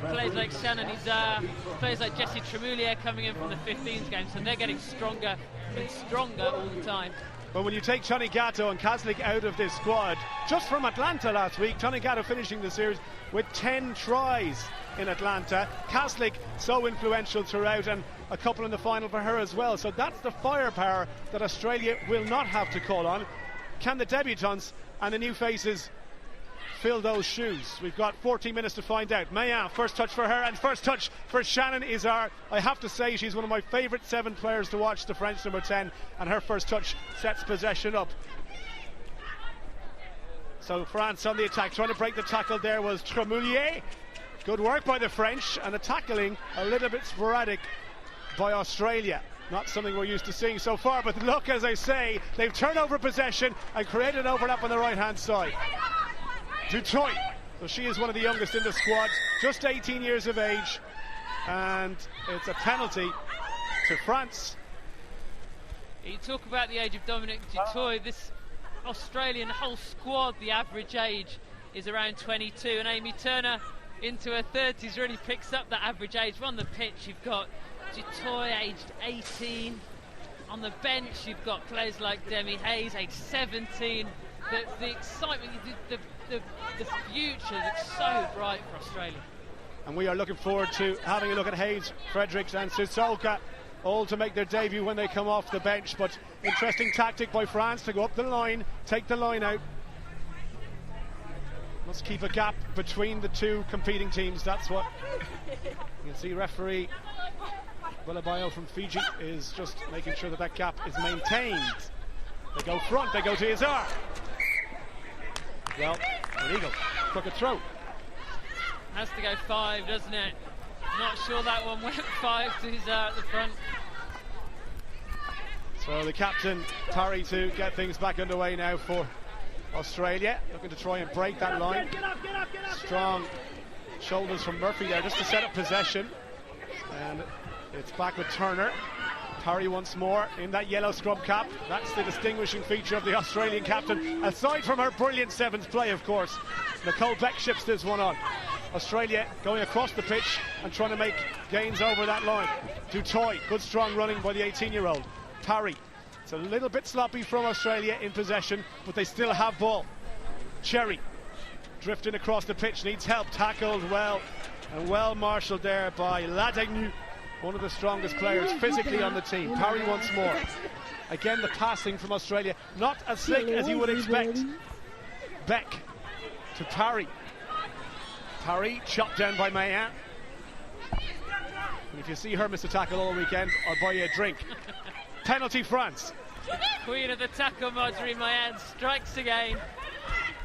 players like Shannon Izar, players like Jessie Tremoulier coming in from the 15s game, so they're getting stronger and stronger all the time. But when you take Johnny Gatto and Kaslik out of this squad, just from Atlanta last week, Johnny Gatto finishing the series with 10 tries in Atlanta. Kaslik so influential throughout, and a couple in the final for her as well. So that's the firepower that Australia will not have to call on. Can the debutants and the new faces fill those shoes? We've got 14 minutes to find out. Mayan, first touch for her, and first touch for Shannon Izar. I have to say she's one of my favourite 7 players to watch, the French number 10, and her first touch sets possession up. So France on the attack, trying to break the tackle there was Tremoulier. Good work by the French, and the tackling a little bit sporadic by Australia. Not something we're used to seeing so far, but look, as I say, they've turned over possession and created an overlap on the right hand side. Dutoit, so she is one of the youngest in the squad, just 18 years of age, and it's a penalty to France. You talk about the age of Dominic Dutoit. This Australian whole squad, the average age is around 22, and Amy Turner into her 30s really picks up that average age. On the pitch you've got Dutoit aged 18, on the bench you've got players like Demi Hayes aged 17. The excitement, the future looks so bright for Australia. And we are looking forward to having a look at Hayes, Fredericks and Sissoko, all to make their debut when they come off the bench. But interesting tactic by France to go up the line, take the line out. Must keep a gap between the two competing teams. That's what you can see. Referee Bulabayo from Fiji is just making sure that that gap is maintained. They go front, they go to Izar. Well, illegal. Crooked throw. Has to go 5, doesn't it? Not sure that one went 5 to Izar at the front. So the captain, Parry, to get things back underway now for Australia. Looking to try and break that line. Strong shoulders from Murphy there just to set up possession. And it's back with Turner. Parry once more in that yellow scrub cap. That's the distinguishing feature of the Australian captain, aside from her brilliant sevens play, of course. Nicole Beck ships this one on. Australia going across the pitch and trying to make gains over that line. Dutoit, good strong running by the 18-year-old. Parry, it's a little bit sloppy from Australia in possession, but they still have ball. Cherry, drifting across the pitch, needs help, tackled well, and well marshalled there by Ladagnu, one of the strongest players physically on the team. Parry once more. Again, the passing from Australia, not as slick as you would expect. Beck to Parry. Parry chopped down by Mayan. And if you see her miss a tackle all weekend, I'll buy you a drink. Penalty France. Queen of the tackle, Marjorie Mayan strikes again.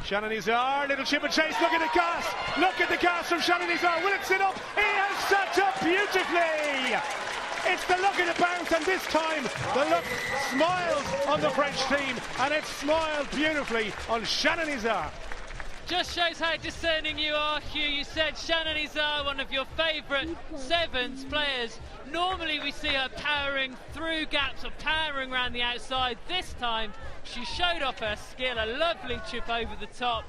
Shannon Izar, little chip and chase, look at the gas! Look at the gas from Shannon Izar, will it sit up? He has set up beautifully! It's the look at the bounce, and this time the look smiles on the French team, and it smiled beautifully on Shannon Izar. Just shows how discerning you are, Hugh. You said Shannon Izar, one of your favourite sevens players. Normally we see her powering through gaps or powering around the outside. This time she showed off her skill, a lovely chip over the top.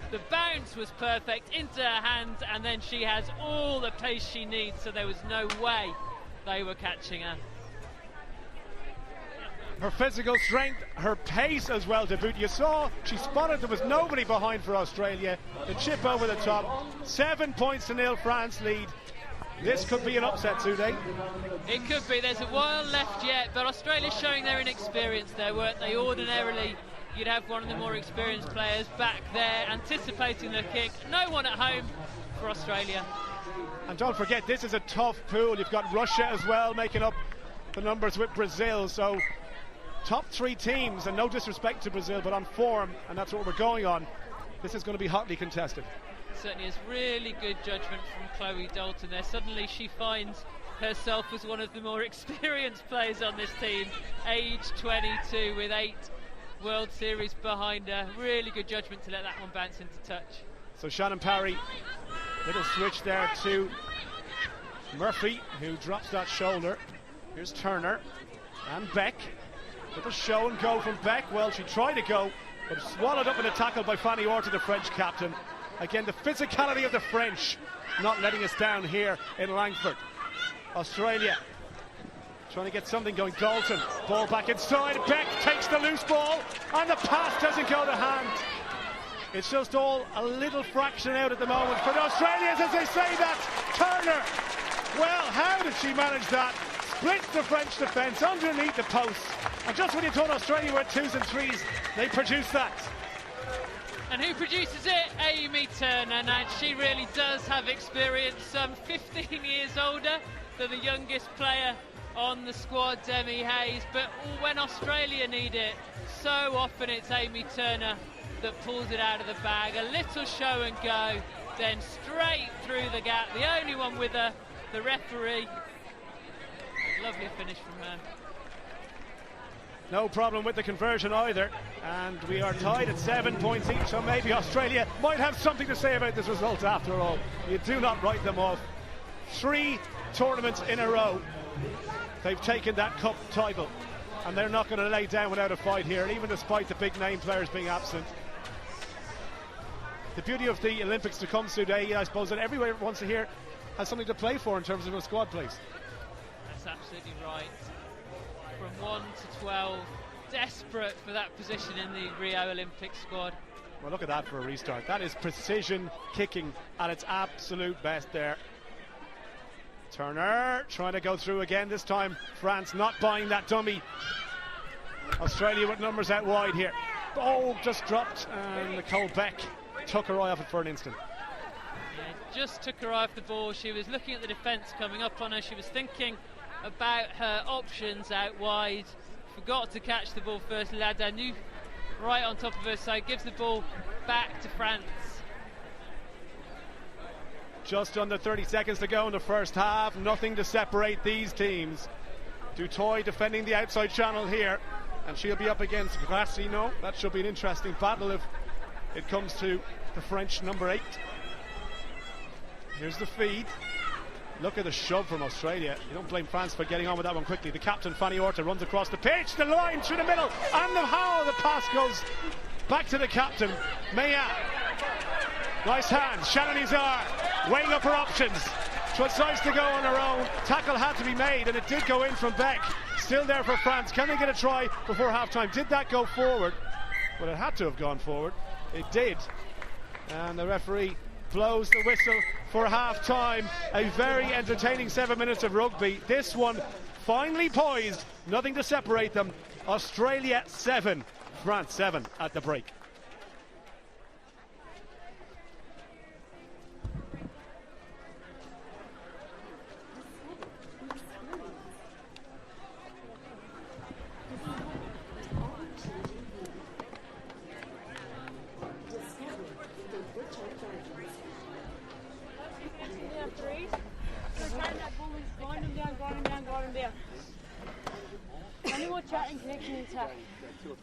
The bounce was perfect into her hands, and then she has all the pace she needs, so there was no way they were catching her. Her physical strength, her pace as well to boot. You saw she spotted there was nobody behind for Australia. The chip over the top. 7 points to 0, France lead. This could be an upset today. It could be. There's a while left yet, but Australia's showing their inexperience there, weren't they? Ordinarily, you'd have one of the more experienced players back there anticipating the kick. No one at home for Australia. And don't forget, this is a tough pool. You've got Russia as well making up the numbers with Brazil. So top 3 teams, and no disrespect to Brazil, but on form, and that's what we're going on. This is going to be hotly contested. Certainly is really good judgment from Chloe Dalton there. Suddenly she finds herself as one of the more experienced players on this team, age 22 with 8 World Series behind her. Really good judgment to let that one bounce into touch. So Shannon Parry, little switch there to Murphy, who drops that shoulder. Here's Turner and Beck. Little show and go from Beck. Well, she tried to go, but swallowed up in a tackle by Fanny Orta, the French captain. Again, the physicality of the French not letting us down here in Langford. Australia trying to get something going. Dalton, ball back inside. Beck takes the loose ball, and the pass doesn't go to hand. It's just all a little fraction out at the moment for the Australians as they say that. Turner, well, how did she manage that? Splits the French defence underneath the post. And just when you thought Australia were 2s and 3s, they produced that. And who produces it? Amy Turner. Now, she really does have experience, some 15 years older than the youngest player on the squad, Demi Hayes. But when Australia need it, so often it's Amy Turner that pulls it out of the bag. A little show and go, then straight through the gap. The only one with her, the referee. Lovely finish from her. No problem with the conversion either, and we are tied at 7 points each, so maybe Australia might have something to say about this result after all. You do not write them off. 3 tournaments in a row they've taken that cup title, and they're not going to lay down without a fight here, even despite the big name players being absent. The beauty of the Olympics to come today, I suppose, that everyone wants to hear has something to play for in terms of a squad place. That's absolutely right. From 1 to 12, desperate for that position in the Rio Olympic squad. Well, look at that for a restart. That is precision kicking at its absolute best there. Turner trying to go through again, this time France not buying that dummy. Australia with numbers out wide here. Oh, just dropped, and Nicole Beck took her eye off it for an instant. Yeah, just took her eye off the ball. She was looking at the defence coming up on her. She was thinking about her options out wide. Forgot to catch the ball first. Ladanu right on top of her, so gives the ball back to France. Just under 30 seconds to go in the first half. Nothing to separate these teams. Dutoy defending the outside channel here, and she'll be up against Gracino. That should be an interesting battle if it comes to the French number 8. Here's the feed. Look at the shove from Australia. You don't blame France for getting on with that one quickly. The captain, Fanny Orta, runs across the pitch, the line through the middle, and how the pass goes back to the captain, Maya. Nice hands, Shannon Izar weighing up her options. Decides to go on her own. Tackle had to be made, and it did go in from Beck. Still there for France. Can they get a try before half-time? Did that go forward? Well, it had to have gone forward. It did. And the referee blows the whistle for half-time. A very entertaining 7 minutes of rugby. This one finally poised. Nothing to separate them. Australia 7, France 7 at the break. Any more chatting, connection, attack.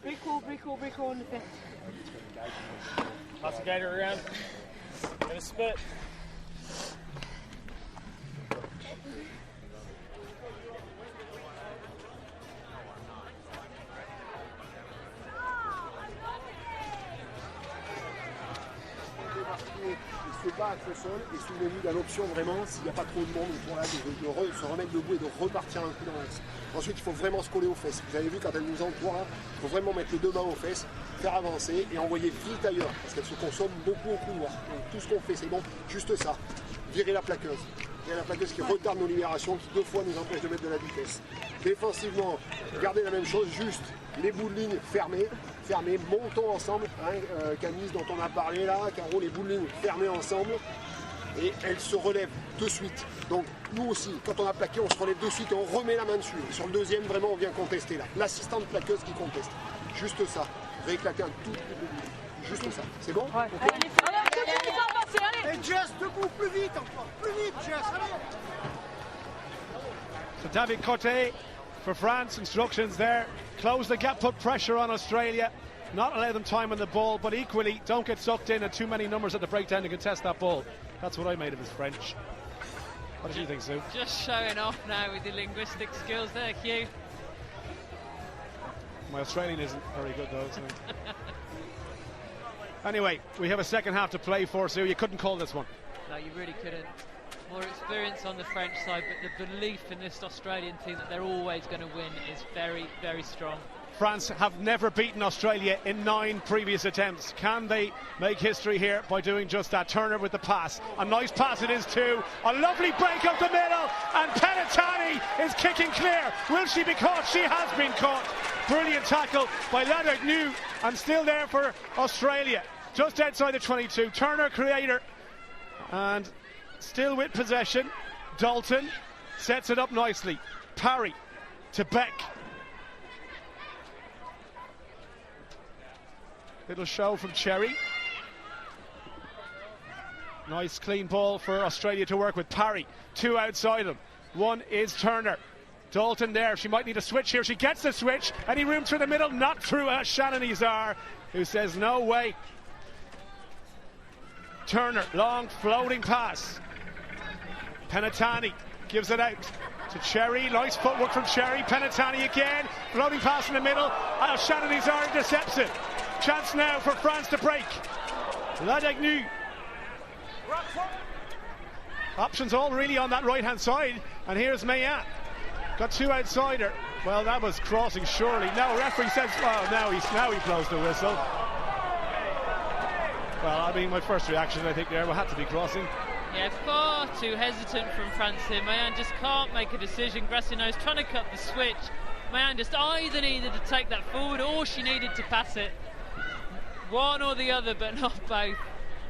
Break all in the fifth. Pass the gator around. Get a spit. Se battre au sol et souvenez-vous d'une option vraiment, s'il n'y a pas trop de monde autour là, de se remettre debout et de repartir un coup dans l'axe. Ensuite, il faut vraiment se coller aux fesses. Vous avez vu quand elle nous entoure là, il faut vraiment mettre les deux mains aux fesses, faire avancer et envoyer vite ailleurs parce qu'elle se consomme beaucoup au couloir. Donc tout ce qu'on fait, c'est bon, juste ça. Virer la plaqueuse. Il y a la plaqueuse qui retarde nos libérations, qui 2 fois nous empêche de mettre de la vitesse. Défensivement, gardez la même chose, juste les bouts de ligne fermés, montons ensemble, hein, Camille dont on a parlé là, Caro, les bouts de ligne fermés ensemble, et elle se relève de suite. Donc nous aussi, quand on a plaqué, on se relève de suite et on remet la main dessus. Et sur le deuxième, vraiment, on vient contester là. L'assistante plaqueuse qui conteste. Juste ça. Rééclater un tout petit peu. Juste ça. C'est bon? Ouais. Okay. Allez. Et Jess, debout, plus vite encore. Plus vite, Jess, allez. So David Cote for France, instructions there. Close the gap, put pressure on Australia. Not allow them time on the ball, but equally don't get sucked in at too many numbers at the breakdown to contest that ball. That's what I made of his French. What did you think, Sue? Just showing off now with the linguistic skills there, Hugh. My Australian isn't very good though, isn't it? Anyway, we have a second half to play for, Sue. You couldn't call this one. No, you really couldn't. More experience on the French side, but the belief in this Australian team that they're always going to win is very, very strong. France have never beaten Australia in 9 previous attempts. Can they make history here by doing just that? Turner with the pass. A nice pass it is too. A lovely break up the middle, and Penatani is kicking clear. Will she be caught? She has been caught. Brilliant tackle by Ladagnew, and still there for Australia. Just outside the 22. Turner, creator, and still with possession. Dalton sets it up nicely. Parry to Beck. Little show from Cherry. Nice clean ball for Australia to work with. Parry, 2 outside him. 1 is Turner. Dalton there, she might need a switch here. She gets the switch. Any room through the middle? Not through Shannon Izar, who says no way. Turner, long floating pass. Penatani gives it out to Cherry. Nice footwork from Cherry. Penatani again. Floating pass in the middle. Shannon Izar intercepts it. Chance now for France to break. Ladagnew. Options all really on that right hand side. And here's Mayan. Got 2 outside her. Well, that was crossing surely. No, referee says, well, now he blows the whistle. Well, I mean, my first reaction, I think, there had to be crossing. Yeah, far too hesitant from France here. Mayan just can't make a decision. Gracinot's trying to cut the switch. Mayan just either needed to take that forward or she needed to pass it. One or the other, but not both.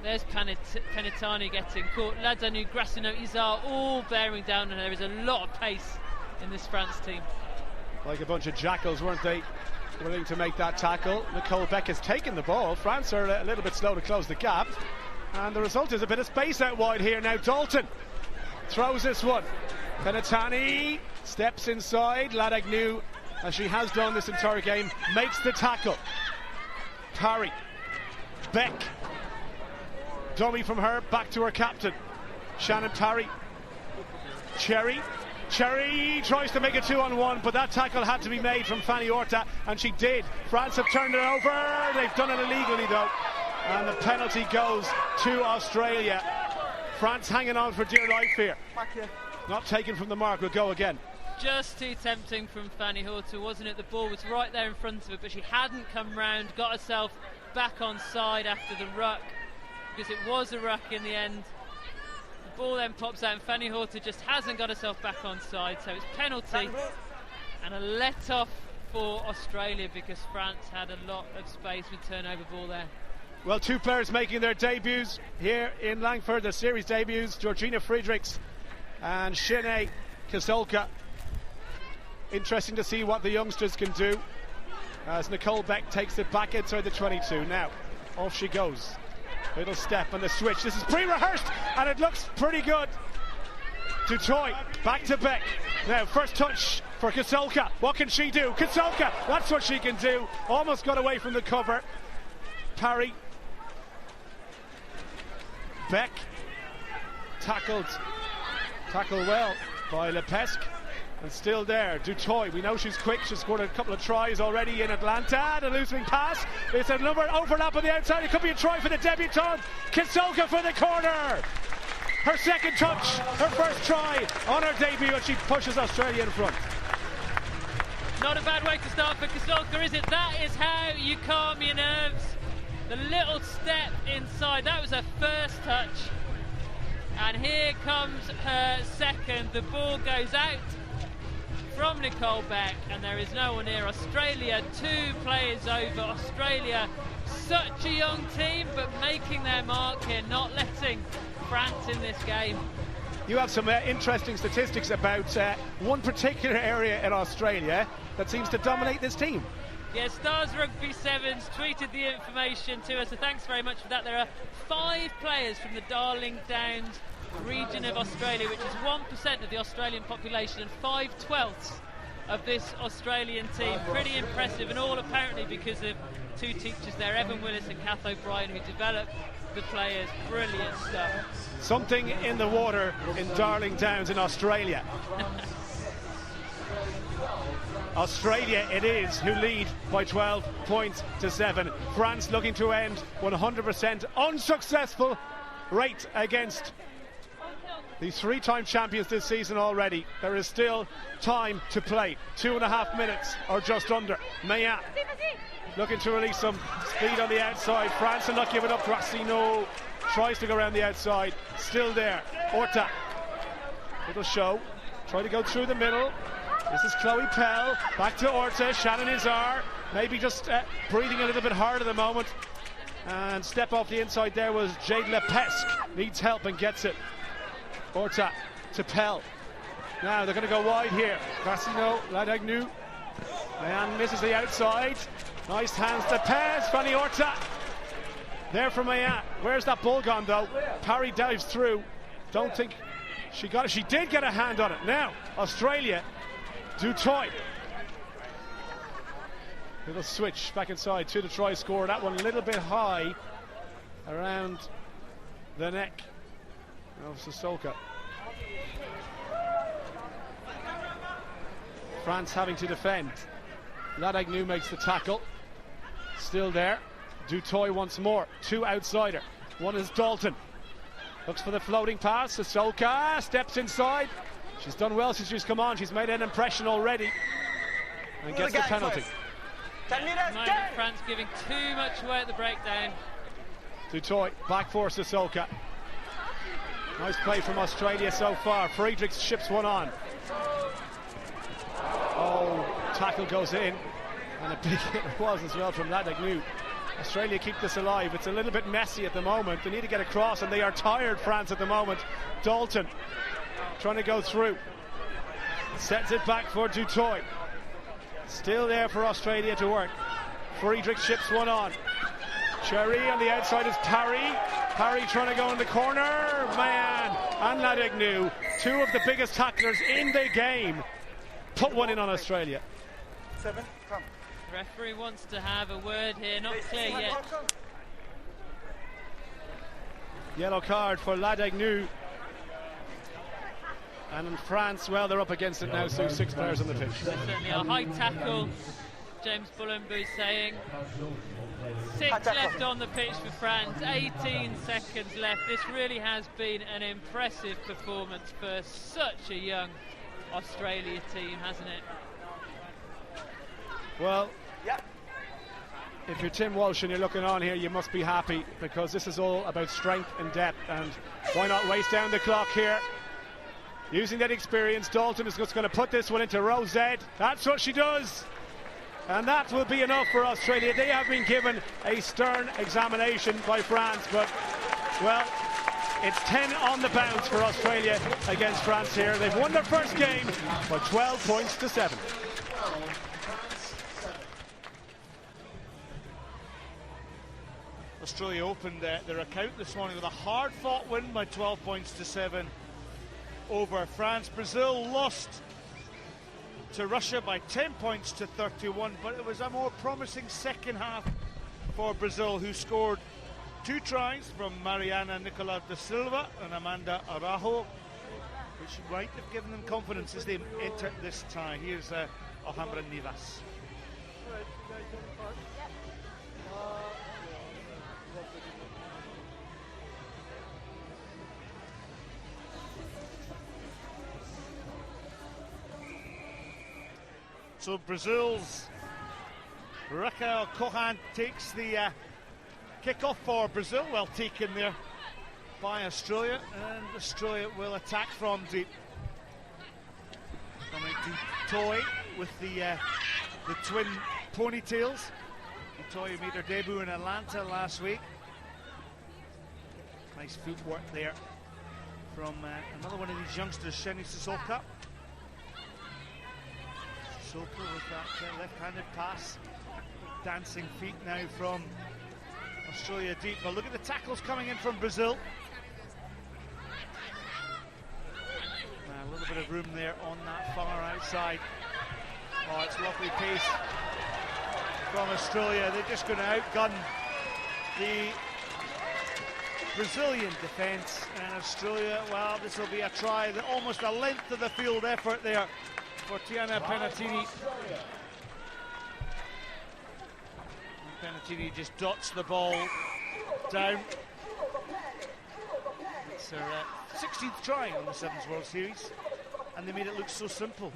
There's Penatani getting caught. Ladagnew, Gracinot, Izar all bearing down, and there is a lot of pace in this France team. Like a bunch of jackals, weren't they? Willing to make that tackle. Nicole Beck has taken the ball. France are a little bit slow to close the gap. And the result is a bit of space out wide here. Now Dalton throws this one. Penatani steps inside. Ladagnew, as she has done this entire game, makes the tackle. Parry. Beck. Dummy from her, back to her captain. Shannon Parry. Cherry tries to make a 2-on-1, but that tackle had to be made from Fanny Orta, and she did. France have turned it over. They've done it illegally though, and the penalty goes to Australia. France hanging on for dear life here. Not taken from the mark. Will go again. Just too tempting from Fanny Horta, wasn't it? The ball was right there in front of her, but she hadn't come round, got herself back on side after the ruck, because it was a ruck in the end. The ball then pops out and Fanny Horta just hasn't got herself back on side, so it's penalty and a let off for Australia, because France had a lot of space with turnover ball there. Well, 2 players making their debuts here in Langford, their series debuts, Georgina Friedrichs and Sinead Kisolka. Interesting to see what the youngsters can do as Nicole Beck takes it back inside the 22. Now, off she goes. Little step on the switch. This is pre-rehearsed, and it looks pretty good. To Toy, back to Beck. Now, first touch for Kisolka. What can she do? Kisolka, that's what she can do. Almost got away from the cover. Parry. Beck. Tackled well by Lepesque. And still there, Dutoy. We know she's quick. She's scored a couple of tries already in Atlanta. The losing pass. It's a number overlap on the outside. It could be a try for the debutante. Kisolka for the corner. Her second touch, her first try on her debut, and she pushes Australia in front. Not a bad way to start for Kisolka, is it? That is how you calm your nerves. The little step inside. That was her first touch. And here comes her second. The ball goes out from Nicole Beck, and there is no one near. Australia 2 players over. Australia, such a young team, but making their mark here, not letting France in this game. You have some interesting statistics about one particular area in Australia that seems to dominate this team. Yeah, Stars Rugby Sevens tweeted the information to us, so thanks very much for that. There are 5 players from the Darling Downs region of Australia, which is 1% of the Australian population and 5/12 of this Australian team. Pretty impressive, and all apparently because of 2 teachers there, Evan Willis and Kath O'Brien, who developed the players. Brilliant stuff. Something in the water in Darling Downs in Australia. Australia it is who lead by 12 points to 7. France looking to end 100% unsuccessful rate against These 3-time champions this season already. There is still time to play. 2.5 minutes or just under. Mayan looking to release some speed on the outside. France are not giving up. Grassino tries to go around the outside. Still there. Orta. Little show. Try to go through the middle. This is Chloe Pell. Back to Orta. Shannon Izar. Maybe just breathing a little bit hard at the moment. And step off the inside there was Jade Lepesque. Needs help and gets it. Orta to Pell. Now they're going to go wide here. Grassino, Ladagnu. Mayan misses the outside. Nice hands to Pez. Fanny Orta. There for Mayan. Where's that ball gone though? Parry dives through. Don't think she got it. She did get a hand on it. Now, Australia. Dutoy. Little switch back inside to the try score. That one a little bit high around the neck of Sissoko. France having to defend. Ladagnu makes the tackle. Still there. Dutoy once more. 2 outsider. One is Dalton. Looks for the floating pass. Sissoko steps inside. She's done well since she's come on. She's made an impression already. And gets the penalty. France giving too much away at the breakdown. Dutoy back for Sissoko. Nice play from Australia so far. Friedrichs ships one on. Oh, tackle goes in. And a big hit it was as well from Ladagnu. Australia keep this alive. It's a little bit messy at the moment. They need to get across and they are tired, France, at the moment. Dalton trying to go through. Sets it back for Dutoy. Still there for Australia to work. Friedrich ships one on. Cherry on the outside is Parry. Parry trying to go in the corner. Mayan and Ladagnu, 2 of the biggest tacklers in the game, put one in on Australia. 7, come. The referee wants to have a word here, not clear yet. Yellow card for Ladagnu. And in France, well, they're up against it now, so 6 players on the pitch. Certainly a high tackle, James Bullenbu saying. 6 left on the pitch for France, 18 seconds left. This really has been an impressive performance for such a young Australia team, hasn't it? Well, if you're Tim Walsh and you're looking on here, you must be happy, because this is all about strength and depth, and why not waste down the clock here? Using that experience, Dalton is just going to put this one into row Z. That's what she does. And that will be enough for Australia. They have been given a stern examination by France, but, well, it's 10 on the bounce for Australia against France here. They've won their first game by 12 points to 7. Australia opened their account this morning with a hard-fought win by 12 points to 7 over France. Brazil lost to Russia by 10 points to 31, but it was a more promising second half for Brazil, who scored 2 tries from Mariana Nicola da Silva and Amanda Araujo, which might have given them confidence as they enter this tie. Here's Alhambra Nivas. So Brazil's Raquel Cohan takes the kick-off for Brazil, well taken there by Australia, and Australia will attack from deep. Coming to Toy with the twin ponytails. Toy made her debut in Atlanta last week. Nice footwork there from another one of these youngsters, Sheni Sissoko. Sissoko with that left-handed pass. Dancing feet now from Australia deep. But look at the tackles coming in from Brazil. A little bit of room there on that far outside. Oh, it's lovely pace from Australia. They're just going to outgun the Brazilian defence, and Australia, well, this will be a try. Almost a length of the field effort there for Tiana Penatini. Penatini just dots the ball down. It's their 16th try on the Sevens World Series, and they made it look so simple.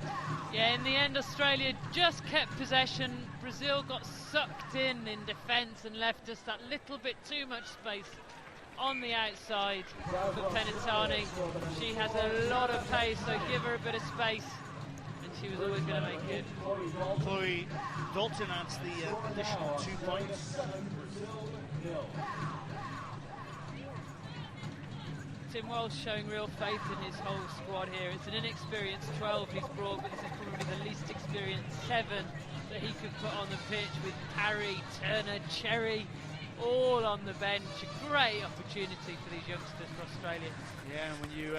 Yeah, in the end, Australia just kept possession. Brazil got sucked in defence and left us that little bit too much space on the outside for Penitani. She has a lot of pace, so give her a bit of space, and she was always going to make it. Chloe Dalton adds the additional 2 points. Tim Walsh showing real faith in his whole squad here. It's an inexperienced 12 he's brought, but this is probably the least experienced 7 that he could put on the pitch, with Parry, Turner, Cherry all on the bench. A great opportunity for these youngsters for Australia. Yeah, and when you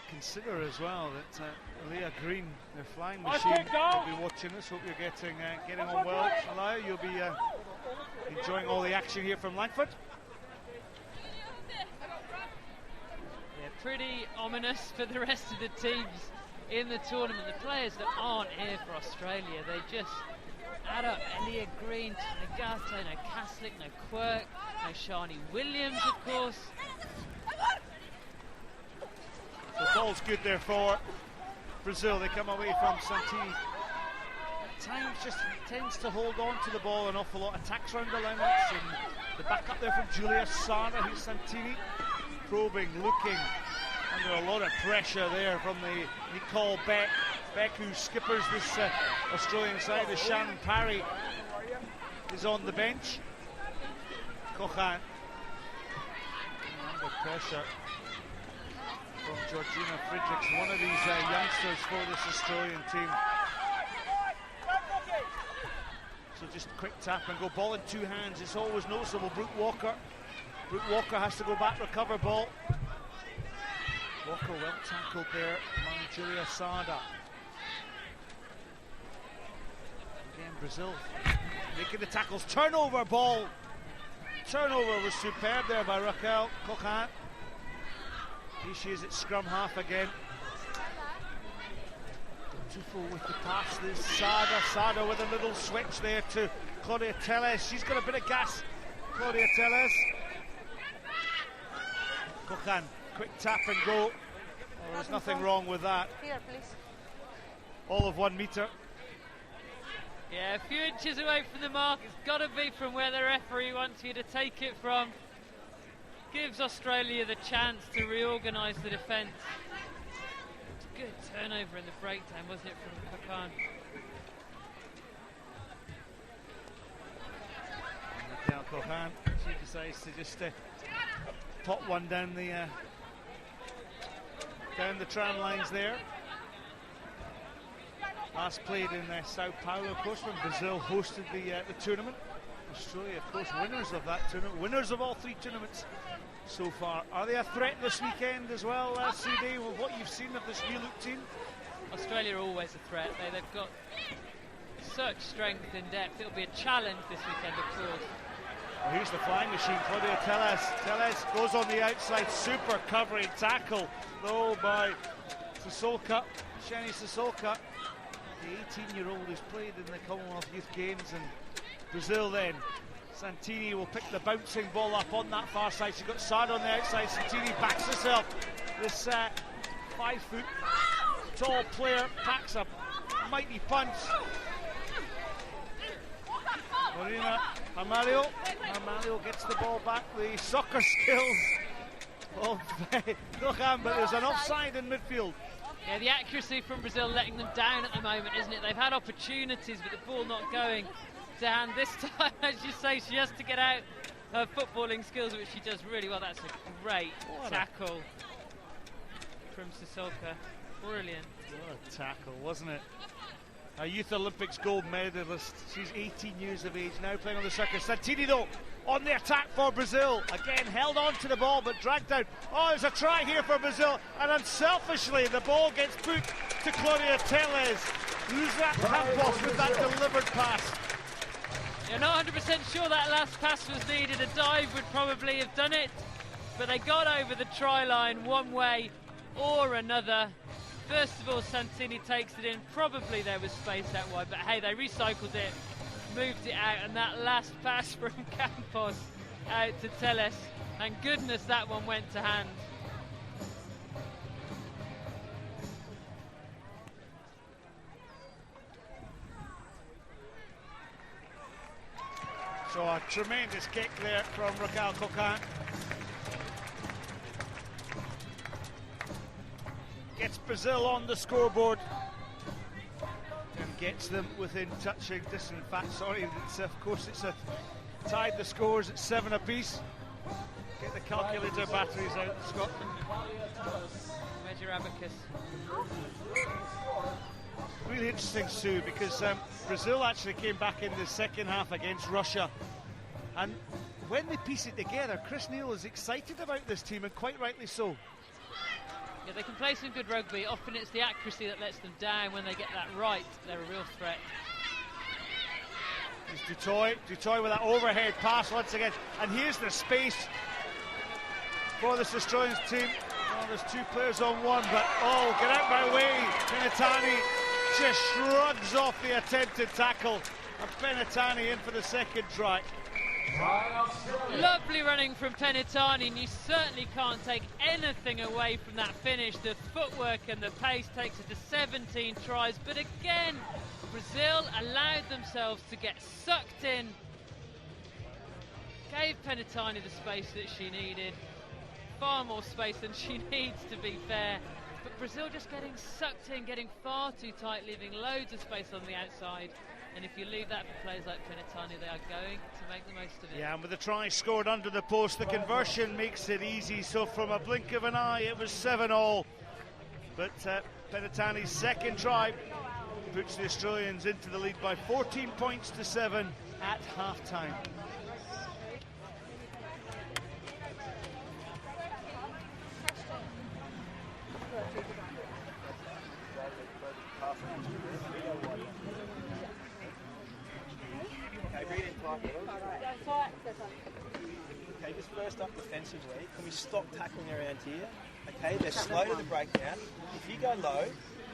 consider as well that Leah Green, their flying machine, will be watching us. Hope you're getting on well, Alaya. You'll be enjoying all the action here from Langford. Yeah, pretty ominous for the rest of the teams in the tournament. The players that aren't here for Australia, they just add up. Leah Green, Nagato, no Kaslik, no Quirk, no Shani Williams, of course. The ball's good there for Brazil. They come away from Santini. At times just tends to hold on to the ball an awful lot. Attacks round the limits, and the back up there from Julia Sana, who's Santini. Probing, looking, under a lot of pressure there from the Nicole Beck. Beck, who skippers this Australian side, as Shannon Parry is on the bench. Cochan under pressure from Georgina Fredericks, one of these youngsters for this Australian team. So just a quick tap and go, ball in 2 hands. It's always noticeable. Brooke Walker has to go back, recover ball. Walker well tackled there among Julia Sada. Again, Brazil making the tackles. Turnover ball. Turnover was superb there by Raquel Cochan. Here she is at scrum half again. Tufo with the pass. There's Sada with a little switch there to Claudia Telles. She's got a bit of gas, Claudia Telles. Cochan, quick tap and go. Oh, there's nothing wrong with that. Here, please. All of 1 metre. Yeah, a few inches away from the mark. It's got to be from where the referee wants you to take it from. Gives Australia the chance to reorganise the defence. Good turnover in the breakdown, wasn't it, from Cochan? Now Cochan, she decides to just pop one down the tram lines there. Last played in Sao Paulo, of course, when Brazil hosted the tournament. Australia, of course, winners of that tournament, winners of all 3 tournaments so far. Are they a threat this weekend as well, CD, with what you've seen of this new look team? Australia are always a threat. They've got such strength and depth. It'll be a challenge this weekend, of course. Well, here's the flying machine, Claudia Telles. Telles goes on the outside, super covering tackle, though, by Sasolka, Shani Sasolka, the 18-year-old who's played in the Commonwealth Youth Games. And Brazil then, Santini will pick the bouncing ball up on that far side. She's got Sada on the outside. Santini backs herself. This 5-foot tall player packs a mighty punch. Marina Amalio gets the ball back. The soccer skills of Cochan, but there's an offside in midfield. Yeah, the accuracy from Brazil letting them down at the moment, isn't it? They've had opportunities, but the ball not going to hand. This time, as you say, she has to get out her footballing skills, which she does really well. That's a great tackle from Sasolka. Brilliant. What a tackle, wasn't it? A Youth Olympics gold medalist. She's 18 years of age, now playing on the circuit. Santini, though, on the attack for Brazil. Again, held on to the ball, but dragged down. Oh, there's a try here for Brazil. And unselfishly, the ball gets put to Claudia Telles. Luzat Campos with that delivered pass. You're not 100% sure that last pass was needed. A dive would probably have done it. But they got over the try line one way or another. First of all, Santini takes it in. Probably there was space out wide, but hey, they recycled it, moved it out, and that last pass from Campos out to Telles. Thank goodness that one went to hand. So a tremendous kick there from Raquel Coquin. Gets Brazil on the scoreboard and gets them within touching distance. In fact, sorry, of course it's tied the scores at 7 apiece. Get the calculator batteries out, Scott. Where's your abacus? Really interesting, Sue, because Brazil actually came back in the second half against Russia, and when they piece it together, Chris Neal is excited about this team, and quite rightly so. Yeah, they can play some good rugby. Often it's the accuracy that lets them down. When they get that right, they're a real threat. It's Dutoy with that overhead pass once again, and here's the space for this Australian team. Oh, there's 2 players on one, but oh, get out my way. Penitani just shrugs off the attempted tackle, and Penitani in for the second try. Lovely running from Penitani, and you certainly can't take anything away from that finish. The footwork and the pace takes it to 17 tries, but again, Brazil allowed themselves to get sucked in, gave Penitani the space that she needed, far more space than she needs, to be fair, but Brazil just getting sucked in, getting far too tight, leaving loads of space on the outside. And if you leave that for players like Penitani, they are going to make the most of it. Yeah, and with the try scored under the post, the conversion makes it easy. So from a blink of an eye, it was 7-all. But Penitani's second try puts the Australians into the lead by 14 points to 7 at half-time. Okay, just first up defensively, can we stop tackling around here? Okay, they're slow to the breakdown. If you go low,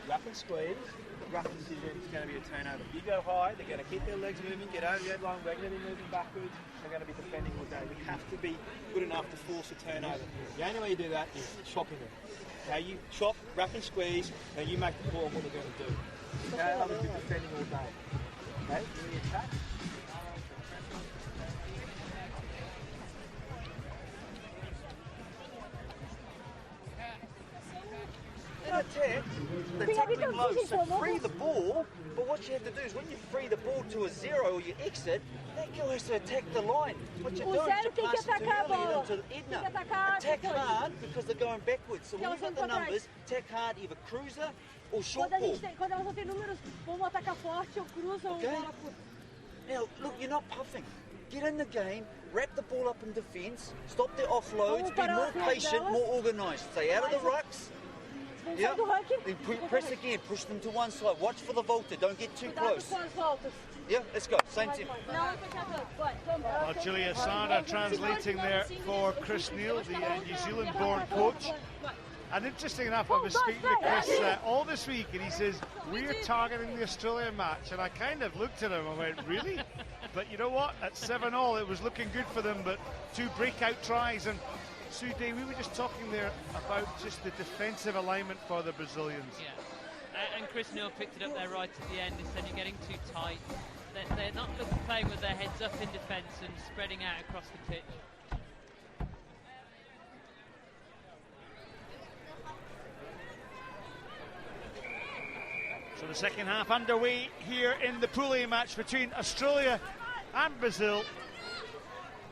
wrap and squeeze, rough decision, it's going to be a turnover. If you go high, they're going to keep their legs moving, get over the line, regularly moving backwards, they're going to be defending all day. We have to be good enough to force a turnover. The only way you do that is chopping them. Okay, you chop, wrap and squeeze, and you make the ball what they're going to do. Okay, others be defending all day. Okay, really attack. Attack, they're tackling low, so free the ball, but what you have to do is when you free the ball to a 0 or you exit, that girl has to attack the line. What you're doing is you're passing too early into Edna. Attack hard because they're going backwards, so when you've got the numbers, attack hard, either cruiser or short ball. Quando elas não têm números, vamos atacar forte ou cruza ou bola curta. Now, look, you're not puffing. Get in the game, wrap the ball up in defence, stop the offloads, be more patient, more organised. Stay out of the rucks. Yeah, then press again, push them to one side. Watch for the Volta, don't get too close. Yeah, let's go, same team. Well, Julia Sarda translating there for Chris Neal, the New Zealand-born coach. And interesting enough, I was speaking to Chris all this week, and he says, we're targeting the Australian match. And I kind of looked at him and went, really? But you know what? At 7-all, it was looking good for them, but 2 breakout tries. And Sue Day, we were just talking there about just the defensive alignment for the Brazilians. Yeah, and Chris Neal picked it up there right at the end and said you're getting too tight. They're not playing with their heads up in defence and spreading out across the pitch. So the second half underway here in the Pool A match between Australia and Brazil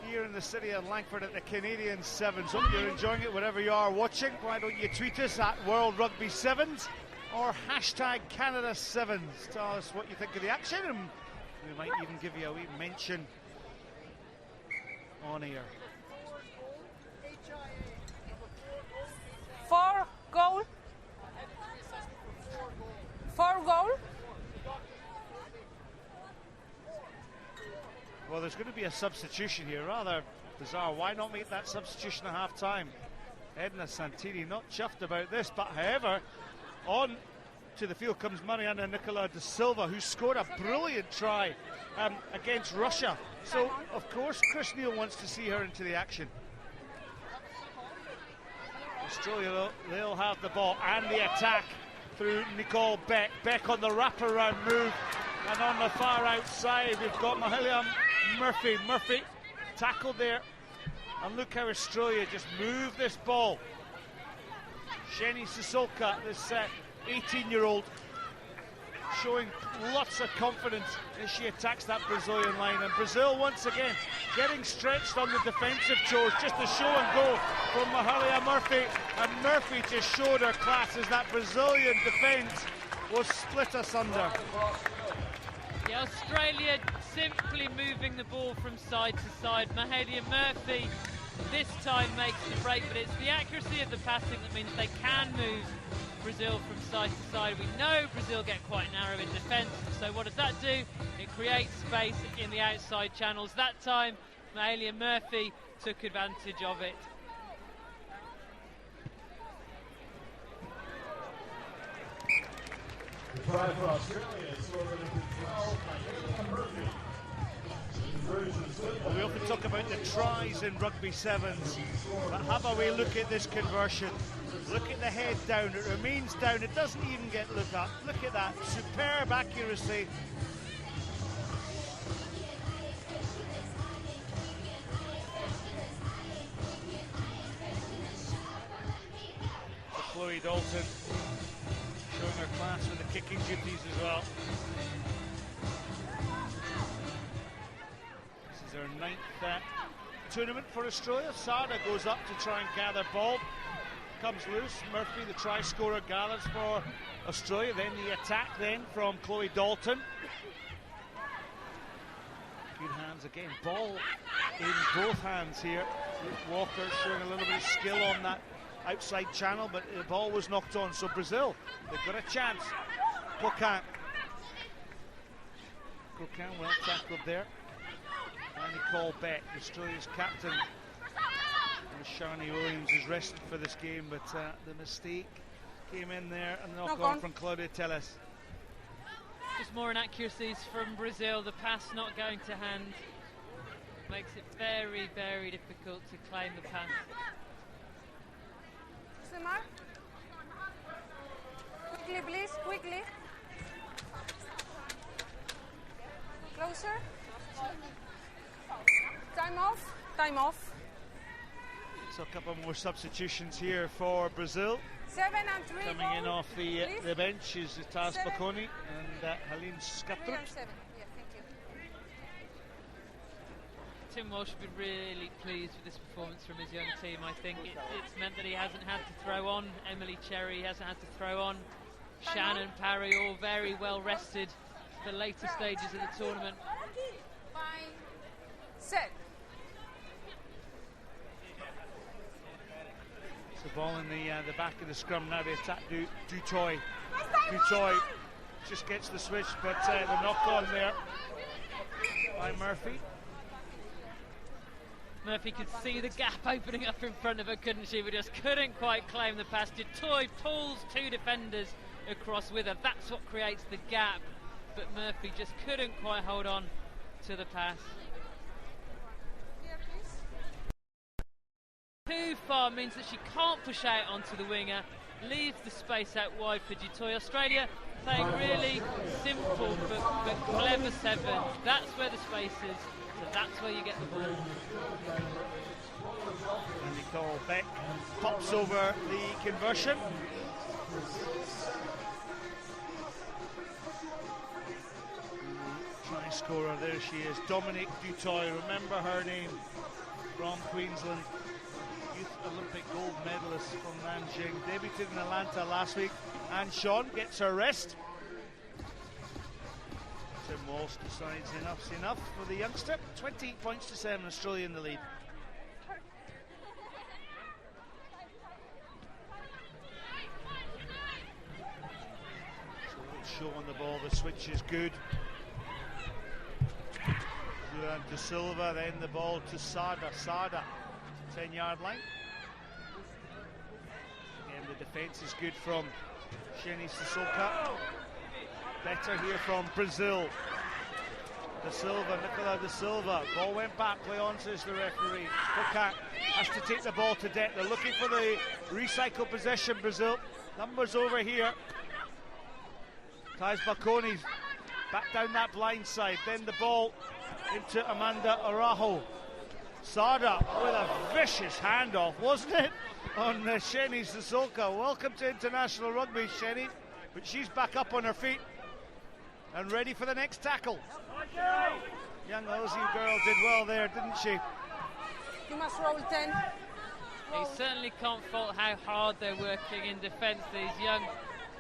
here in the city of Langford at the Canadian Sevens. Hope you're enjoying it wherever you are watching. Why don't you tweet us at World Rugby Sevens or hashtag Canada Sevens. Tell us what you think of the action, and we might even give you a wee mention on air. 4 goal. 4 goal. Well, there's going to be a substitution here, rather bizarre. Why not make that substitution at half-time? Edna Santini not chuffed about this, but however, on to the field comes Mariana Nicola da Silva, who scored a brilliant try against Russia. So, of course, Chris Neal wants to see her into the action. Australia, they'll have the ball and the attack through Nicole Beck. Beck on the wraparound move, and on the far outside we've got Mahalia Murphy tackled there. And look how Australia just moved this ball. Sheni Sissoko, this 18-year-old, showing lots of confidence as she attacks that Brazilian line. And Brazil once again getting stretched on the defensive chores. Just a show and go from Mahalia Murphy. And Murphy just showed her class as that Brazilian defence was split asunder. Yeah, Australia simply moving the ball from side to side. Mahalia Murphy this time makes the break, but it's the accuracy of the passing that means they can move Brazil from side to side. We know Brazil get quite narrow in defence, so what does that do? It creates space in the outside channels. That time, Mahalia Murphy took advantage of it. Try for Australia, scored number 12 by Murphy. Well, we often talk about the tries in rugby sevens, but how about we look at this conversion? Look at the head down, it remains down, it doesn't even get looked up. Look at that, superb accuracy. For Chloe Dalton, showing her class with the kicking duties as well. This is her 9th tournament for Australia. Sada goes up to try and gather ball. Comes loose. Murphy, the try scorer, gathers for Australia. Then the attack then from Chloe Dalton. Good hands again. Ball in both hands here. Luke Walker showing a little bit of skill on that outside channel, but the ball was knocked on. So Brazil, they've got a chance. Coquin well tackled there. Finally called back. Australia's captain, Shani Williams, is rested for this game, but the mistake came in there, and the knock on from Claudia Telles. Just more inaccuracies from Brazil. The pass not going to hand makes it very, very difficult to claim the pass. Samar, quickly, please, quickly. Closer. Time off. Time off. So a couple more substitutions here for Brazil. 7 and 3. Coming in off the bench is Taz Baconi and Helene 3 Skatrut. and 7. Yeah, thank you. Tim Walsh has been really pleased with this performance from his young team. I think it's meant that he hasn't had to throw on Emily Cherry, hasn't had to throw on Shannon Parry, all very well rested for the later stages of the tournament. Fine. Set. It's the ball in the back of the scrum now. They attack Dutoy. Dutoy just gets the switch, but the knock on there by Murphy. Murphy could see the gap opening up in front of her, couldn't she? But just couldn't quite claim the pass. Dutoy pulls 2 defenders across with her. That's what creates the gap. But Murphy just couldn't quite hold on to the pass. Too far means that she can't push out onto the winger, leaves the space out wide for Dutoy. Australia playing really simple but clever sevens. That's where the space is, so that's where you get the ball. And Nicole Beck pops over the conversion. Try scorer, there she is, Dominique Dutoy. Remember her name, from Queensland. Youth Olympic gold medalist from Nanjing, debuted in Atlanta last week, and Sean gets her rest. Tim Walsh decides enough's enough for the youngster. 20 points to 7, Australia in the lead. So show on the ball, the switch is good. Julian De Silva, then the ball to Sada. 10-yard line. Again, the defence is good from Sheni Sissoko. Better here from Brazil. Nicola De Silva. Ball went back, play on, says the referee. Coquin has to take the ball to debt. They're looking for the recycle possession, Brazil. Numbers over here. Thais Baconi back down that blind side. Then the ball into Amanda Araujo. Sada with a vicious handoff, wasn't it, on Sheni Sissoko. Welcome to international rugby, Sheni. But she's back up on her feet and ready for the next tackle. Young Aussie girl did well there, didn't she? You must roll 10. He certainly can't fault how hard they're working in defence. These young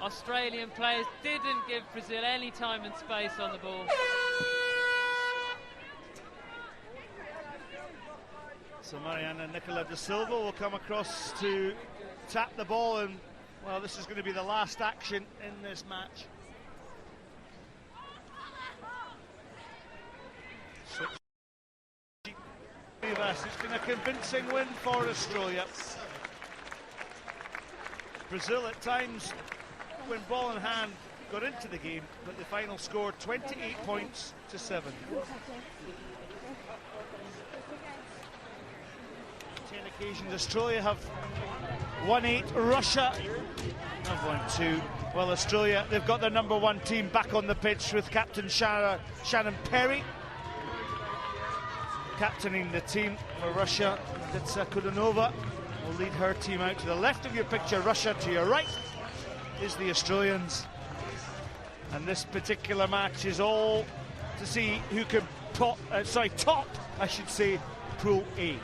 Australian players didn't give Brazil any time and space on the ball. So Mariana Nicola da Silva will come across to tap the ball, and well, this is going to be the last action in this match. It's been a convincing win for Australia. Brazil at times, when ball in hand, got into the game, but the final score 28 points to 7. 10 occasions Australia have won 8, Russia have won 2. Well, Australia, they've got their number 1 team back on the pitch with captain Shannon Perry. Captaining the team for Russia, Ditsa Kudanova will lead her team out. To the left of your picture, Russia. To your right is the Australians. And this particular match is all to see who can top, I should say, Pool A.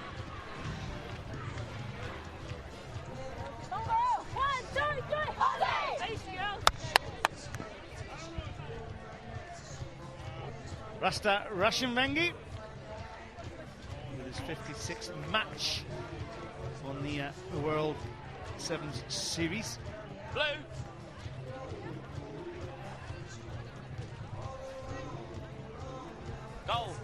Rasta Rashimengi with his 56th match on the World Sevens Series. Blue. Goal.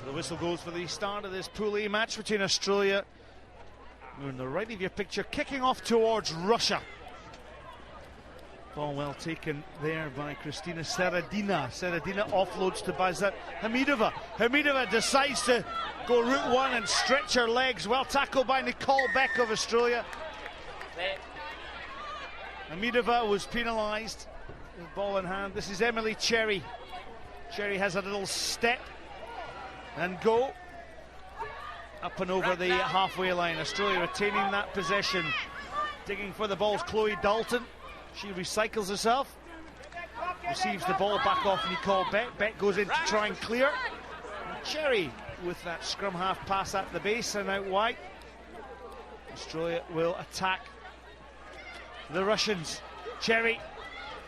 So the whistle goes for the start of this Pool A match between Australia, on the right of your picture, kicking off towards Russia. Ball well taken there by Kristina Seredina. Seredina offloads to Bazat Hamidova. Hamidova decides to go route 1 and stretch her legs. Well tackled by Nicole Beck of Australia. Hamidova was penalised with ball in hand. This is Emily Cherry. Cherry has a little step and go up and over the halfway line. Australia retaining that possession. Digging for the ball is Chloe Dalton. She recycles herself, receives the ball back off Nicole Beck. Beck goes in to try and clear. And Cherry with that scrum half pass at the base and out wide. Australia will attack the Russians. Cherry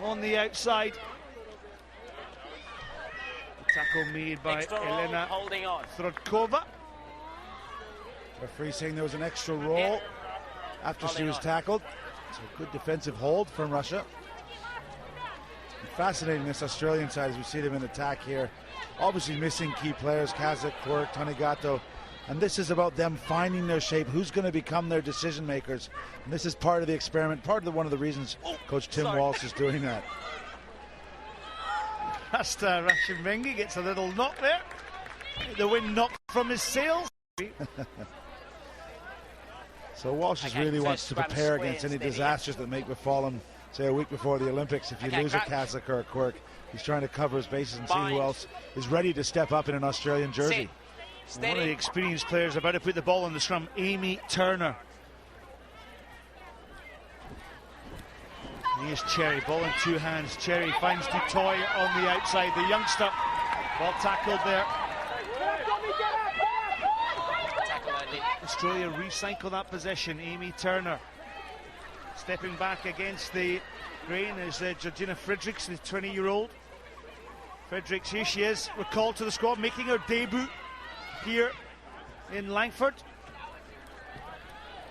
on the outside. The tackle made by Elena Throdkova. Referee saying there was an extra roll after she was tackled. So good defensive hold from Russia. And fascinating, this Australian side, as we see them in attack here. Obviously missing key players, Kazakh, Quirk, Tanigato. And this is about them finding their shape. Who's going to become their decision makers? And this is part of the experiment, one of the reasons Coach Tim Walsh is doing that. Rasta Rashimengi gets a little knock there. The wind knocked from his sails. So Walsh really wants to prepare against any disasters that may befall him, say, a week before the Olympics. If you lose a Kazakh or a Quirk, he's trying to cover his bases and see who else is ready to step up in an Australian jersey. One of the experienced players about to put the ball on the scrum, Amy Turner. Here's Cherry, ball in 2 hands. Cherry finds Dutoy on the outside. The youngster, well tackled there. Australia recycle that possession. Amy Turner stepping back against the grain is Georgina Fredericks, the 20-year-old. Fredericks, here she is, recalled to the squad, making her debut here in Langford.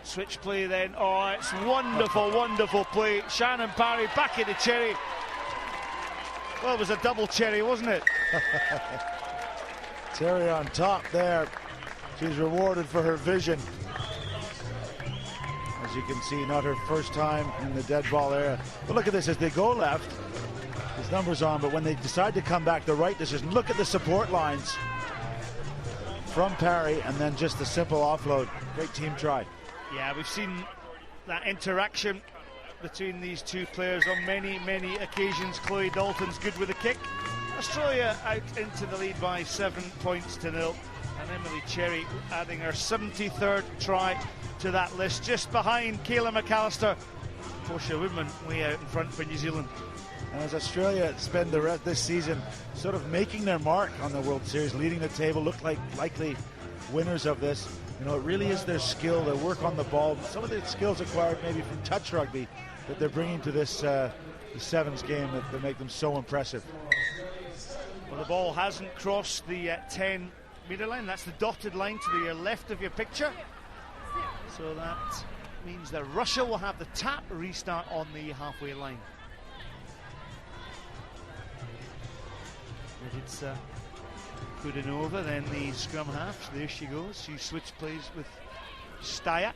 Switch play then. Oh, it's wonderful, wonderful play. Shannon Parry back into Cherry. Well, it was a double Cherry, wasn't it? Cherry on top there. She's rewarded for her vision. As you can see, not her first time in the dead ball area. But look at this, as they go left, his number's on, but when they decide to come back, the right decision. Look at the support lines from Parry, and then just the simple offload. Great team try. Yeah, we've seen that interaction between these two players on many, many occasions. Chloe Dalton's good with a kick. Australia out into the lead by 7 points to 0. And Emily Cherry adding her 73rd try to that list, just behind Kayla McAllister. Portia Woodman way out in front for New Zealand. And as Australia spend the rest this season sort of making their mark on the World Series, leading the table, look like likely winners of this. You know, it really is their skill, their work on the ball, some of the skills acquired maybe from touch rugby that they're bringing to this the sevens game that make them so impressive. Well, the ball hasn't crossed the 10-metre line. That's the dotted line to the left of your picture. So that means that Russia will have the tap restart on the halfway line. It's Kudanova, then the scrum half. There she goes. She switched plays with Styak.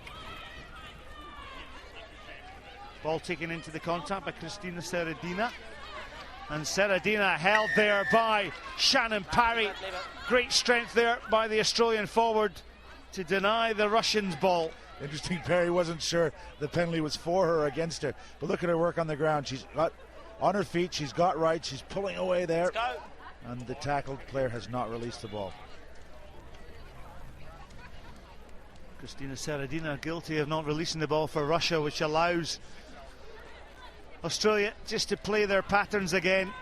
Ball taken into the contact by Christina Seradina. And Seradina held there by Shannon Parry. Great strength there by the Australian forward to deny the Russians ball. Interesting, Parry wasn't sure the penalty was for her or against her. But look at her work on the ground. She's got on her feet, she's got right, she's pulling away there. And the tackled player has not released the ball. Christina Seradina guilty of not releasing the ball for Russia, which allows Australia just to play their patterns again.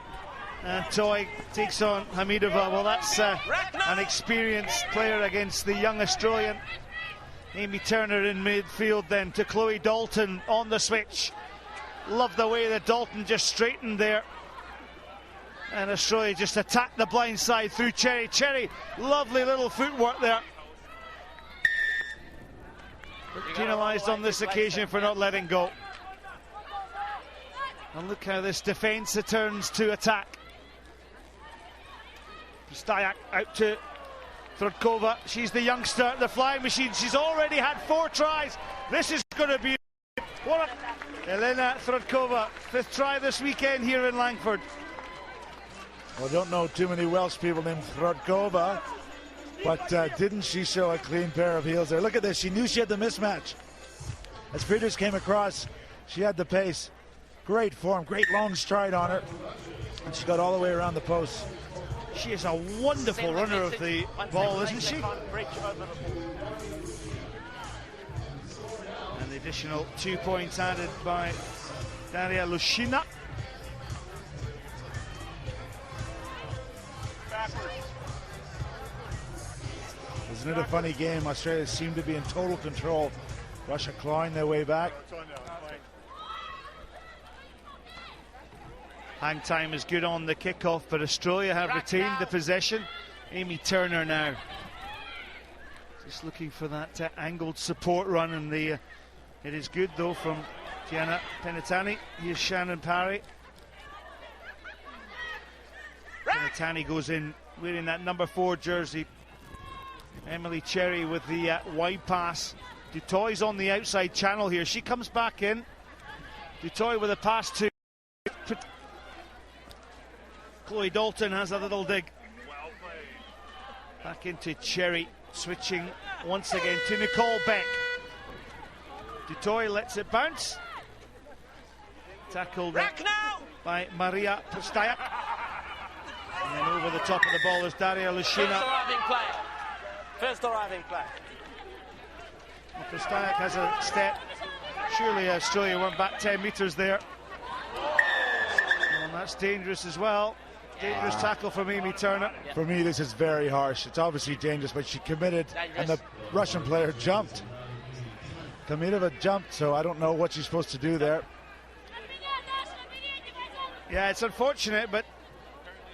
And Toy takes on Hamidova. Well, that's an experienced player against the young Australian. Amy Turner in midfield then to Chloe Dalton on the switch. Love the way that Dalton just straightened there. And Australia just attacked the blind side through Cherry. Cherry, lovely little footwork there. Penalised on this occasion for not letting go. And look how this defence turns to attack. Styak out to Throdkova. She's the youngster, the flying machine. She's already had 4 tries. This is going to be what a Elena Throdkova, 5th try this weekend here in Langford. Well, I don't know too many Welsh people named Throdkova, but didn't she show a clean pair of heels there? Look at this, she knew she had the mismatch. As Friedrichs came across, she had the pace. Great form, great long stride on her. And she got all the way around the post. She is a wonderful runner of the ball, isn't she? And the additional 2 points added by Daria Lushina. Isn't it a funny game? Australia seemed to be in total control. Russia clawing their way back. Hang time is good on the kickoff, but Australia have retained the possession. Amy Turner now just looking for that angled support run, and it is good though from Gianna Penitani. Here's Shannon Parry. Penitani goes in wearing that number 4 jersey. Emily Cherry with the wide pass. Dutoy's on the outside channel here. She comes back in. Dutoy with a pass to Chloe Dalton, has a little dig. Back into Cherry, switching once again to Nicole Beck. Dutoy lets it bounce. Tackled by Maria Styak. And then over the top of the ball is Daria Lushina. First arriving player. Styak has a step. Surely Australia went back 10 metres there. And that's dangerous as well. Dangerous tackle from Amy Turner. For me, this is very harsh. It's obviously dangerous, but she committed, and the Russian player jumped. Kamidova jumped, so I don't know what she's supposed to do there. Yeah, it's unfortunate, but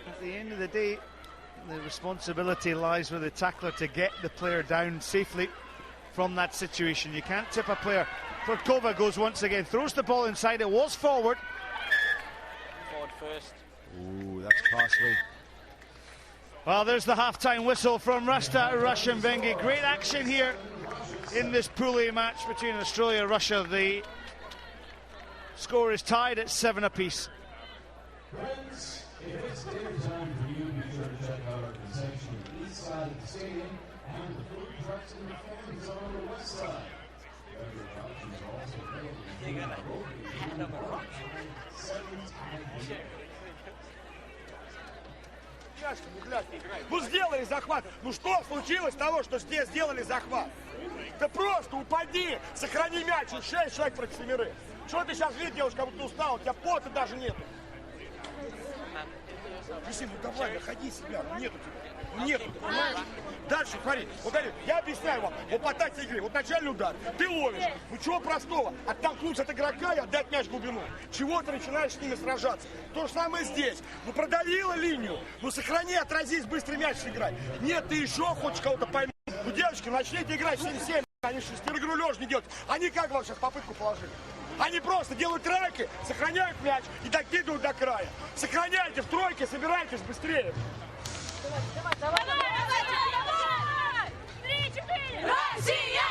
at the end of the day, the responsibility lies with the tackler to get the player down safely from that situation. You can't tip a player. Throdkova goes once again, throws the ball inside. It was forward. Forward first. Ooh, that's costly. Well, there's the half-time whistle from Rasta Rushenbengi. Great action here in this Pool A match between Australia and Russia. The score is tied at 7 apiece. Friends, if it's dinner time for you, be sure to check out our concession on the east side of the stadium and the food trucks and the fans on the west side. Beverage options are also available. Ну сделали захват. Ну что случилось с того, что здесь сделали захват? Ты просто упади, сохрани мяч, 6 человек против 7. Что ты сейчас видишь, девушка, как будто устал, у тебя пота даже нету. Висим, ну давай, находи себя, ну нету тебя. Ну нету, ты понимаешь? Дальше, смотри, вот смотри, я объясняю вам, вот по тактике игры, вот начальный удар, ты ловишь, ну чего простого, оттолкнуться от игрока и отдать мяч в глубину. Чего ты начинаешь с ними сражаться? То же самое здесь. Ну продавила линию, ну сохрани, отразись, быстрый мяч сыграй. Нет, ты еще хочешь кого-то поймать. Ну девочки, начните играть 7-7, они шестерогру лёж не делают. Они как вам сейчас попытку положили? Они просто делают тройки, сохраняют мяч и докидывают до края. Сохраняйте в тройке, собирайтесь быстрее. Давай! 3-4! Россия!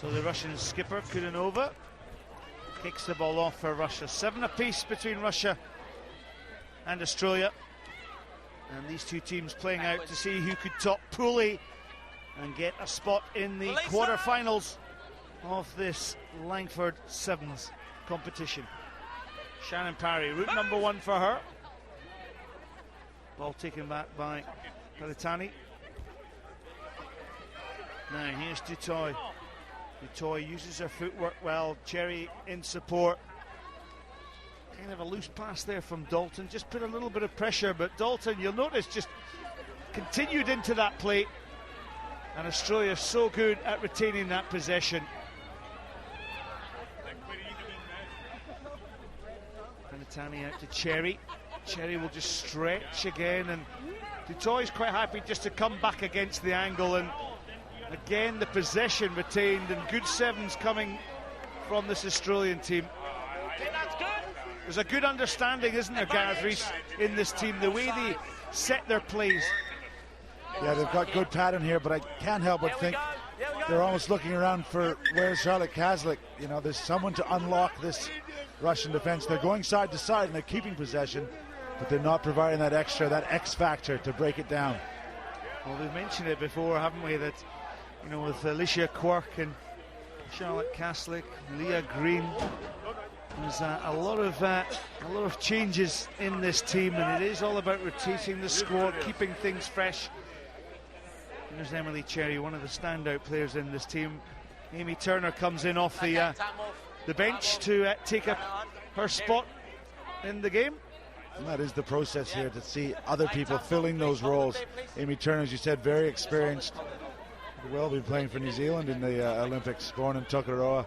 So the Russian skipper, Kudanova, kicks the ball off for Russia. 7 apiece between Russia and Australia. And these two teams playing out to see who could top Pool A and get a spot in the quarter-finals of this Langford Sevens competition. Shannon Parry, route number 1 for her. Ball taken back by Kalitani. Now here's Dutoy. Dutoy uses her footwork well. Cherry in support. Kind of a loose pass there from Dalton. Just put a little bit of pressure, but Dalton, you'll notice, just continued into that play. And Australia so good at retaining that possession. Kalitani out to Cherry. Cherry will just stretch again, and Dutoy's quite happy just to come back against the angle, and again the possession retained, and good sevens coming from this Australian team. There's a good understanding, isn't there, Gareth Rees, in this team, the way they set their plays. Yeah, they've got good pattern here, but I can't help but think they're almost looking around for where's Charlotte Kaslik. You know, there's someone to unlock this Russian defense. They're going side to side and they're keeping possession, but they're not providing that extra, that X factor to break it down. Well, we've mentioned it before, haven't we, that, you know, with Alicia Quirk and Charlotte Kaslik, Leah Green, there's a lot of changes in this team, and it is all about rotating the squad, keeping things fresh. And there's Emily Cherry, one of the standout players in this team. Amy Turner comes in off the bench to take up her spot in the game. And that is the process here, to see other people filling those roles. Amy Turner, as you said, very experienced. Could well be playing for New Zealand in the Olympics, born in Tokoroa.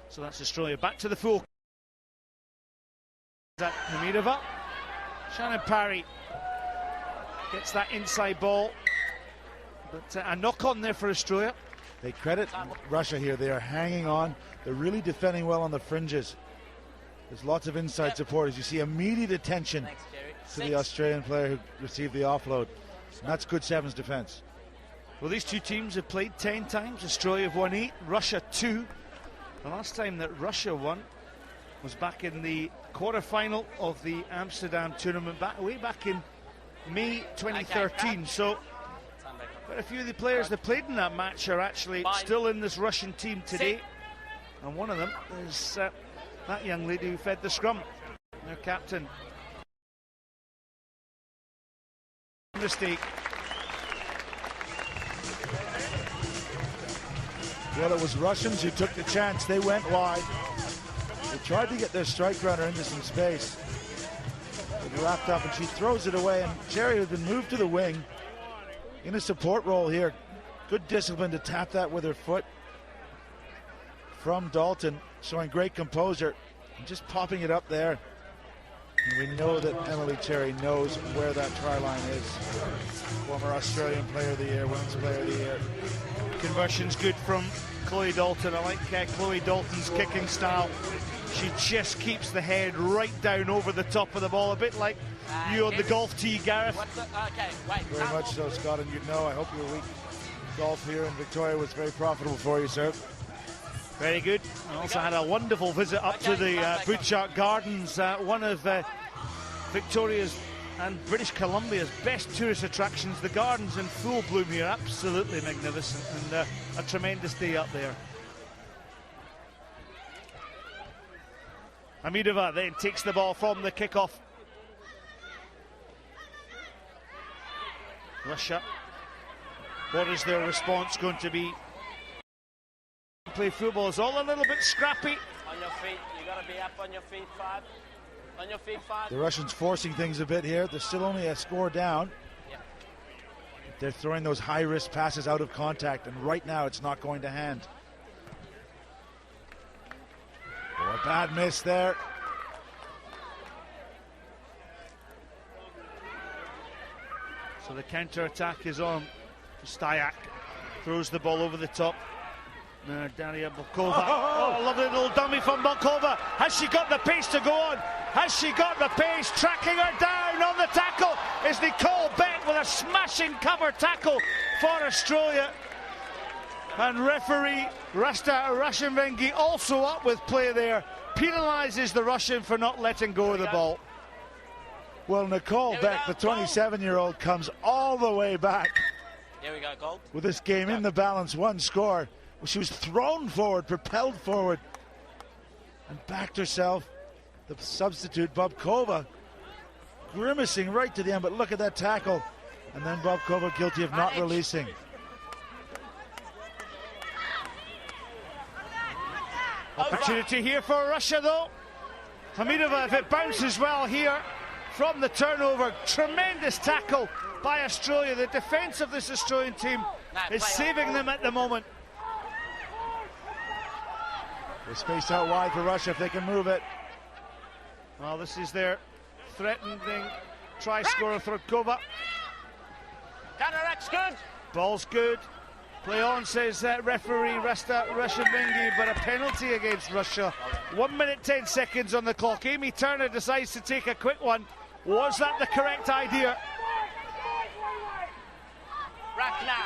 So that's Australia back to the full. That Hamidova. Shannon Parry gets that inside ball, but a knock on there for Australia. They credit Russia here. They are hanging on. They're really defending well on the fringes. There's lots of inside support as you see immediate attention to the Australian player who received the offload. And that's good sevens defense. Well, these two teams have played 10 times. Australia have won 8, Russia 2. The last time that Russia won was back in the quarter-final of the Amsterdam tournament, way back in May 2013. So quite a few of the players that played in that match are actually still in this Russian team today. And one of them is that young lady who fed the scrum, their captain. Mistake. Well, it was Russians who took the chance. They went wide. They tried to get their strike runner into some space. They wrapped up and she throws it away, and Cherry has been moved to the wing in a support role here. Good discipline to tap that with her foot from Dalton, showing great composure and just popping it up there. And we know that Emily Cherry knows where that try line is. Former Australian Player of the Year, Women's Player of the Year. Conversion's good from Chloe Dalton. I like Chloe Dalton's kicking style. She just keeps the head right down over the top of the ball, a bit like you on the golf tee, Gareth. Very much so, Scott, and you know, I hope your week golf here in Victoria was very profitable for you, sir. Very good. I also had a wonderful visit up to the Butchart Gardens, one of Victoria's and British Columbia's best tourist attractions. The gardens in full bloom here, absolutely magnificent, and a tremendous day up there. Amidova then takes the ball from the kickoff. Russia, what is their response going to be? Play football is all a little bit scrappy. On your feet, you got to be up on your feet, 5. On your feet, 5. The Russians forcing things a bit here. They're still only a score down. Yeah. They're throwing those high-risk passes out of contact, and right now it's not going to hand. Oh, a bad miss there. So the counter-attack is on. Stayak throws the ball over the top. Daria Bokova. Oh, lovely little dummy from Bokova. Has she got the pace to go on? Has she got the pace? Tracking her down on the tackle is Nicole Beck with a smashing cover tackle for Australia. And referee Rasta Rashenvengi also up with play there. Penalises the Russian for not letting go of the ball. Well, Nicole Beck, the 27-year-old, comes all the way back. Here we go, goal. With this game in the balance, one score. She was thrown forward, propelled forward, and backed herself. The substitute, Bobkova, grimacing right to the end, but look at that tackle. And then Bobkova guilty of not releasing. Opportunity here for Russia, though. Hamidova, if it bounces well here from the turnover, tremendous tackle by Australia. The defence of this Australian team is saving them at the moment. They're spaced out wide for Russia if they can move it. Well, this is their threatening try scorer, Throdkova. Counteratt's good. Ball's good. Play on, says referee Rasta Rashenvengi, but a penalty against Russia. 1 minute 10 seconds on the clock. Amy Turner decides to take a quick one. Was that the correct idea?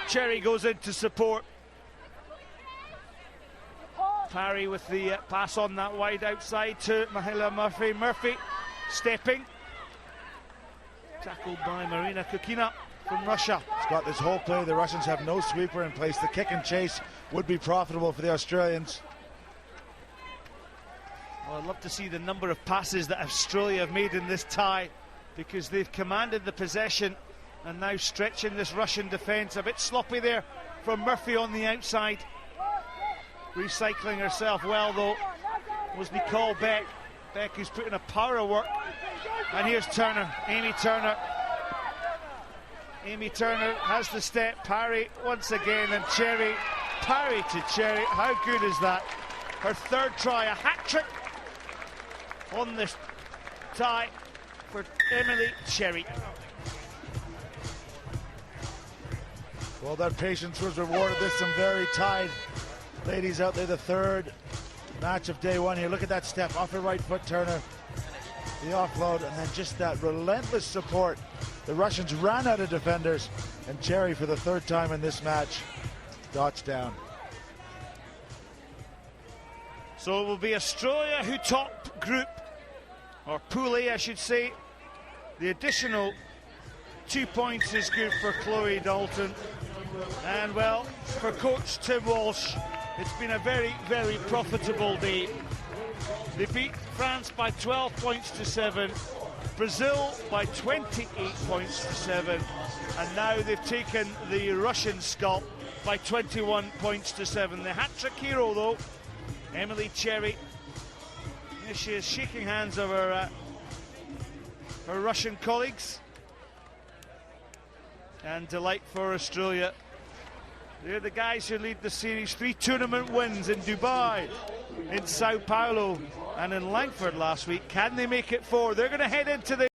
Cherry goes in to support. Parry with the pass on that wide outside to Mahela Murphy. Murphy stepping. Tackled by Marina Kukina from Russia. Scott, this whole play, the Russians have no sweeper in place. The kick and chase would be profitable for the Australians. Well, I'd love to see the number of passes that Australia have made in this tie, because they've commanded the possession and now stretching this Russian defence. A bit sloppy there from Murphy on the outside. Recycling herself well, though, was Nicole Beck. Beck who's putting a power of work. And here's Turner, Amy Turner. Amy Turner has the step, parry once again, and Cherry, parry to Cherry. How good is that? Her third try, a hat-trick on this tie for Emily Cherry. Well, that patience was rewarded. There's some very tied ladies out there. The third match of day one here. Look at that step off her right foot, Turner. The offload, and then just that relentless support. The Russians ran out of defenders, and Cherry, for the third time in this match, dots down. So it will be Australia who top group, or Pool A, I should say. The additional 2 points is good for Chloe Dalton. And, well, for coach Tim Walsh, it's been a very, very profitable day. They beat France by 12 points to 7, Brazil by 28 points to 7, and now they've taken the Russian scalp by 21 points to 7. The hat-trick hero, though, Emily Cherry. Here she is shaking hands of her Russian colleagues. And delight for Australia. They're the guys who lead the series. 3 tournament wins in Dubai, in Sao Paulo, and in Langford last week. Can they make it 4? They're going to head into the